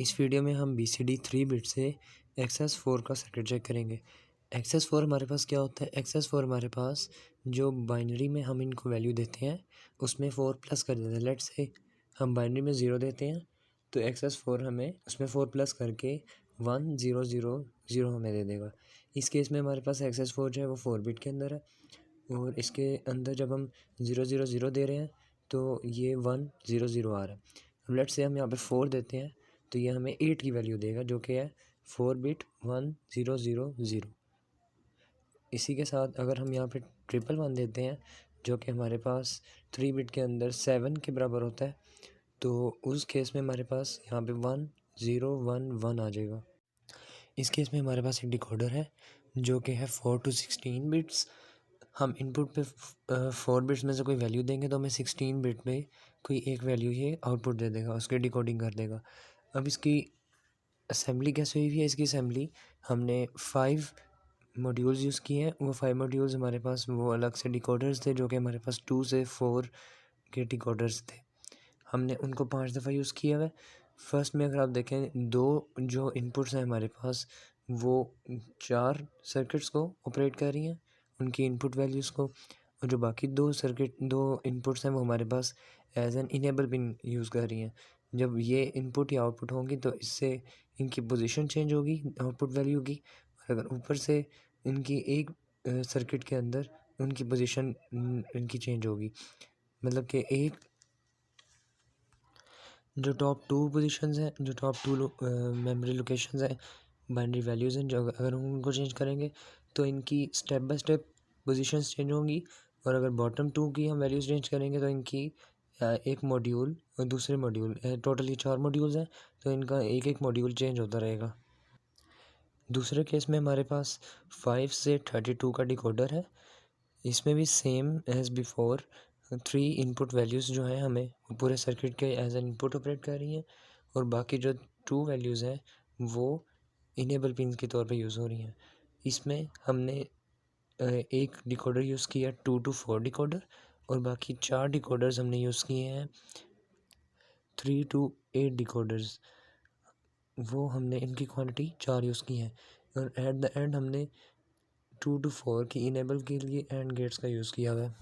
इस वीडियो में हम BCD 3 बिट से एक्सेस 4 का सर्किट चेक करेंगे। एक्सेस 4 हमारे पास क्या होता है? एक्सेस 4 हमारे पास जो बाइनरी में हम इनको वैल्यू देते हैं उसमें 4 प्लस कर देते हैं। लेट्स से हम बाइनरी में 0 देते हैं तो एक्सेस 4 हमें उसमें 4 प्लस करके 1 0 0 0 हमें दे देगा। इस केस में हमारे पास एक्सेस 4 जो है वो 4 बिट के अंदर है और इसके अंदर जब हम 0 0 0 दे रहे हैं तो ये 1 0 0 आ रहा है। अब लेट्स से हम यहाँ पे 4 देते हैं तो ये हमें 8 की वैल्यू देगा जो कि है 4 बिट 1 0 0 0। इसी के साथ अगर हम यहाँ पे 111 देते हैं जो कि हमारे पास 3 बिट के अंदर 7 के बराबर होता है तो उस केस में हमारे पास यहाँ पे 1 0 1 1 आ जाएगा। इस केस में हमारे पास एक डिकोडर है जो कि है 4 to 16 बिट्स। हम इनपुट पे 4 बिट्स में से कोई वैल्यू देंगे तो हमें 16 बिट में कोई एक वैल्यू ये आउटपुट दे देगा, उसकी डिकोडिंग कर देगा। अब इसकी असेंबली कैसे हुई है? इसकी असेंबली हमने 5 मॉड्यूल्स यूज़ किए हैं। वो 5 मॉड्यूल्स हमारे पास वो अलग से डिकोडर्स थे जो कि हमारे पास 2 से 4 के डिकोडर्स थे। हमने उनको 5 दफ़ा यूज़ किया है। फर्स्ट में अगर आप देखें दो जो इनपुट्स हैं हमारे पास वो 4 सर्किट्स को ऑपरेट कर रही हैं, उनकी इनपुट वैल्यूज़ को, और जो बाकी दो इनपुट्स हैं वो हमारे पास as an enable pin use कर रही हैं। जब ये इनपुट या आउटपुट होंगी तो इससे इनकी पोजीशन चेंज होगी आउटपुट वैल्यू की। और अगर ऊपर से इनकी एक सर्किट के अंदर उनकी पोजीशन इनकी चेंज होगी, मतलब कि एक जो टॉप 2 पोजीशंस हैं, जो टॉप 2 मेमोरी लोकेशंस हैं, बाइनरी वैल्यूज़ हैं, जो अगर हम उनको चेंज करेंगे तो इनकी step by step positions change होंगी। और अगर बॉटम 2 की हम वैल्यूज़ चेंज करेंगे तो इनकी एक मॉड्यूल और दूसरे मॉड्यूल टोटली 4 मॉड्यूल्स हैं तो इनका एक एक मॉड्यूल चेंज होता रहेगा। दूसरे केस में हमारे पास 5 से 32 का डिकोडर है। इसमें भी same as before 3 input values जो हैं हमें पूरे सर्किट के एज एन इनपुट ऑपरेट कर रही हैं और बाकी जो 2 वैल्यूज़ हैं वो इनेबल पिन के तौर पे यूज़ हो रही हैं। इसमें हमने एक डिकोडर यूज़ किया 2 to 4 डिकोडर और बाकी 4 डिकोडर्स हमने यूज़ किए हैं 3 to 8 डिकोडर्स। वो हमने इनकी क्वांटिटी 4 यूज़ की है और एट द एंड हमने 2 to 4 की इनेबल के लिए एंड गेट्स का यूज़ किया हुआ है।